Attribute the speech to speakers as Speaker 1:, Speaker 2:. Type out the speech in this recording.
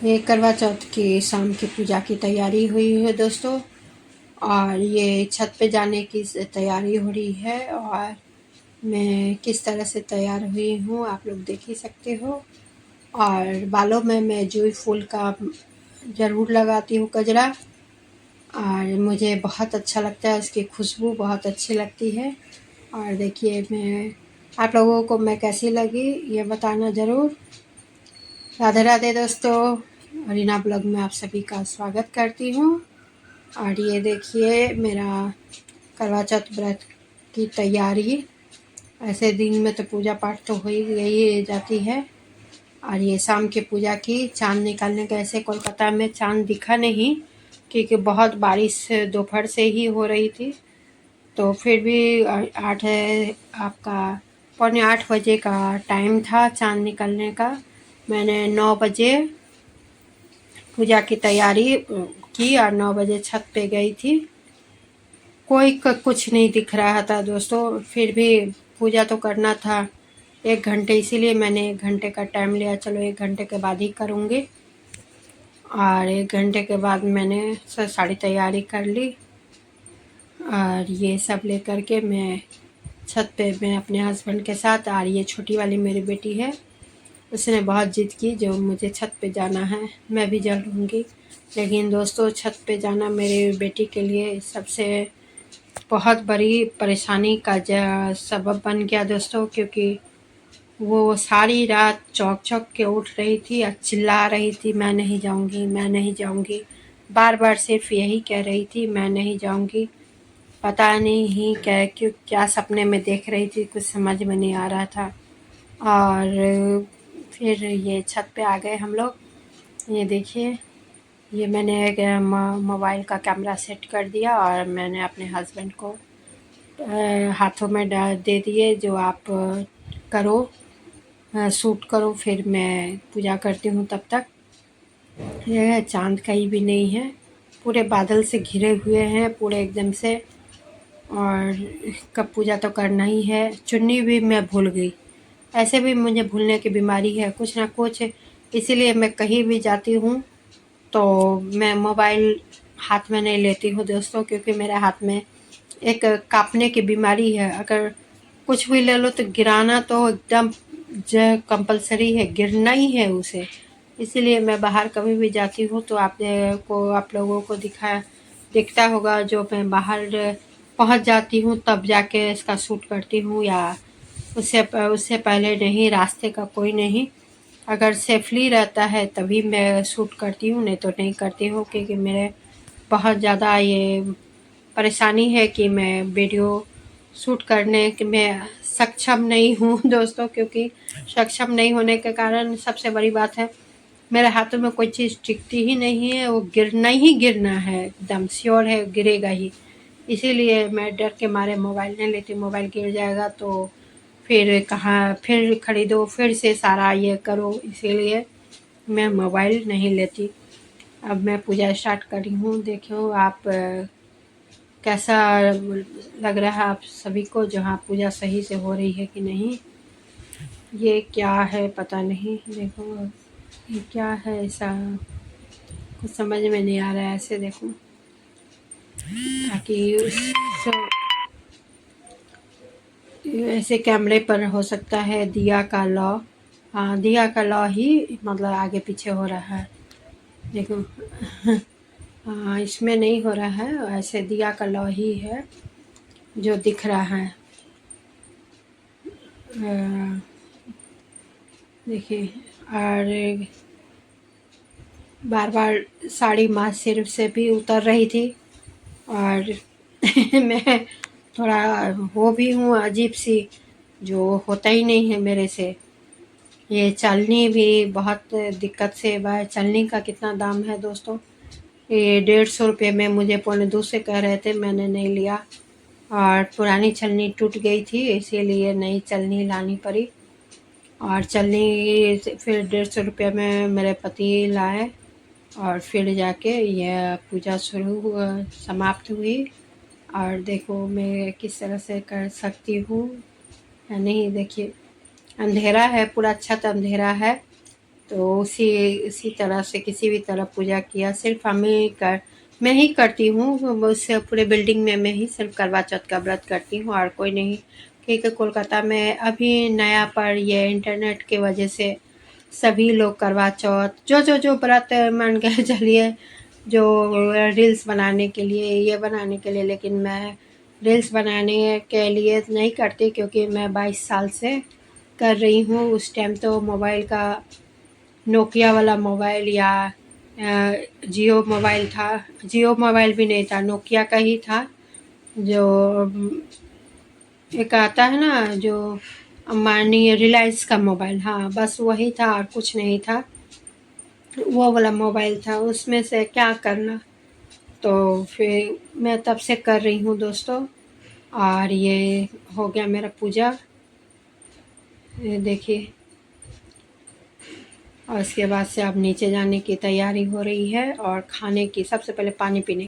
Speaker 1: ये करवा चौथ की शाम की पूजा की तैयारी हुई है दोस्तों। और ये छत पे जाने की तैयारी हो रही है और मैं किस तरह से तैयार हुई हूँ आप लोग देख ही सकते हो। और बालों में मैं जूही फूल का ज़रूर लगाती हूँ गजरा, और मुझे बहुत अच्छा लगता है, उसकी खुशबू बहुत अच्छी लगती है। और देखिए मैं आप लोगों को मैं कैसी लगी ये बताना ज़रूर। राधे राधे दोस्तों, रीना ब्लॉग में आप सभी का स्वागत करती हूँ। और ये देखिए मेरा करवा चौथ व्रत की तैयारी। ऐसे दिन में तो पूजा पाठ तो हो ही गई जाती है। और ये शाम की पूजा की चाँद निकालने का, ऐसे कोलकाता में चाँद दिखा नहीं क्योंकि बहुत बारिश दोपहर से ही हो रही थी। तो फिर भी 8 आपका 7:45 का टाइम था चाँद निकलने का। मैंने 9 बजे पूजा की तैयारी की और 9 बजे छत पे गई थी। कोई कुछ नहीं दिख रहा था दोस्तों, फिर भी पूजा तो करना था 1 घंटे, इसीलिए मैंने 1 घंटे का टाइम लिया। चलो 1 घंटे के बाद ही करूँगी। और 1 घंटे के बाद मैंने सारी तैयारी कर ली और ये सब लेकर के मैं छत पे मैं अपने हस्बैंड के साथ। और ये छोटी वाली मेरी बेटी है, उसने बहुत ज़िद की जो मुझे छत पे जाना है, मैं भी चलूँगी। लेकिन दोस्तों छत पे जाना मेरी बेटी के लिए सबसे बहुत बड़ी परेशानी का सबब बन गया दोस्तों, क्योंकि वो सारी रात चौंक चौंक के उठ रही थी और चिल्ला रही थी मैं नहीं जाऊँगी, मैं नहीं जाऊँगी। बार बार सिर्फ यही कह रही थी मैं नहीं जाऊँगी। पता नहीं क्या सपने में देख रही थी, कुछ समझ में नहीं आ रहा था। और फिर ये छत पे आ गए हम लोग। ये देखिए ये मैंने एक मोबाइल का कैमरा सेट कर दिया और मैंने अपने हस्बैंड को हाथों में दे दिए, जो आप करो, शूट करो, फिर मैं पूजा करती हूँ तब तक। यह चाँद कहीं भी नहीं है, पूरे बादल से घिरे हुए हैं पूरे एकदम से। और कब पूजा तो करना ही है। चुन्नी भी मैं भूल गई, ऐसे भी मुझे भूलने की बीमारी है कुछ ना कुछ, इसीलिए मैं कहीं भी जाती हूँ तो मैं मोबाइल हाथ में नहीं लेती हूँ दोस्तों, क्योंकि मेरे हाथ में एक काँपने की बीमारी है। अगर कुछ भी ले लो तो गिराना तो एकदम कंपलसरी है, गिरना ही है उसे। इसीलिए मैं बाहर कभी भी जाती हूँ तो आप लोगों को दिखता होगा, जो मैं बाहर पहुँच जाती हूँ तब जाके इसका शूट करती हूँ, या उससे पहले नहीं, रास्ते का कोई नहीं। अगर सेफली रहता है तभी मैं शूट करती हूँ, नहीं तो नहीं करती हूँ, क्योंकि मेरे बहुत ज़्यादा ये परेशानी है कि मैं वीडियो शूट करने में सक्षम नहीं हूँ दोस्तों। क्योंकि सक्षम नहीं होने के कारण सबसे बड़ी बात है, मेरे हाथों में कोई चीज़ टिकती ही नहीं है, वो गिरना ही गिरना है, एकदम श्योर है गिरेगा ही। इसीलिए मैं डर के मारे मोबाइल नहीं लेती, मोबाइल गिर जाएगा तो फिर कहाँ, फिर खरीदो, फिर से सारा ये करो, इसीलिए मैं मोबाइल नहीं लेती। अब मैं पूजा स्टार्ट करी हूँ, देखो आप कैसा लग रहा है आप सभी को, जहाँ पूजा सही से हो रही है कि नहीं। ये क्या है पता नहीं, देखो ये क्या है, ऐसा कुछ समझ में नहीं आ रहा है। ऐसे देखो ताकि ऐसे कैमरे पर हो सकता है दिया का लौ, हाँ दिया का लौ ही मतलब आगे पीछे हो रहा है, देखो हाँ इसमें नहीं हो रहा है, ऐसे दिया का लौ ही है जो दिख रहा है। देखिए, और बार बार साड़ी माँ सिर से भी उतर रही थी। और मैं थोड़ा वो भी हूँ अजीब सी, जो होता ही नहीं है मेरे से। ये चलनी भी बहुत दिक्कत से, वह चलनी का कितना दाम है दोस्तों, ये 150 रुपये में मुझे 2.25 से कह रहे थे, मैंने नहीं लिया। और पुरानी चलनी टूट गई थी, इसीलिए नई चलनी लानी पड़ी। और चलनी फिर 150 रुपये में मेरे पति लाए, और फिर जाके यह पूजा समाप्त हुई। और देखो मैं किस तरह से कर सकती हूँ या नहीं। देखिए अंधेरा है, पूरा छत अंधेरा है, तो उसी तरह से किसी भी तरह पूजा किया। सिर्फ मैं ही करती हूँ, उस पूरे बिल्डिंग में मैं ही सिर्फ करवा चौथ का व्रत करती हूँ और कोई नहीं, क्योंकि कोलकाता में अभी नया पर ये इंटरनेट की वजह से सभी लोग करवा चौथ जो व्रत मान के चलिए, जो रील्स बनाने के लिए, ये बनाने के लिए, लेकिन मैं रील्स बनाने के लिए नहीं करती, क्योंकि मैं 22 साल से कर रही हूँ। उस टाइम तो मोबाइल का नोकिया वाला मोबाइल या जियो मोबाइल था, जियो मोबाइल भी नहीं था, नोकिया का ही था, जो एक आता है ना, जो मानिए रिलायंस का मोबाइल, हाँ बस वही था और कुछ नहीं था, वो वाला मोबाइल था, उसमें से क्या करना। तो फिर मैं तब से कर रही हूँ दोस्तों। और ये हो गया मेरा पूजा, ये देखिए। और इसके बाद से अब नीचे जाने की तैयारी हो रही है और खाने की, सबसे पहले पानी पीने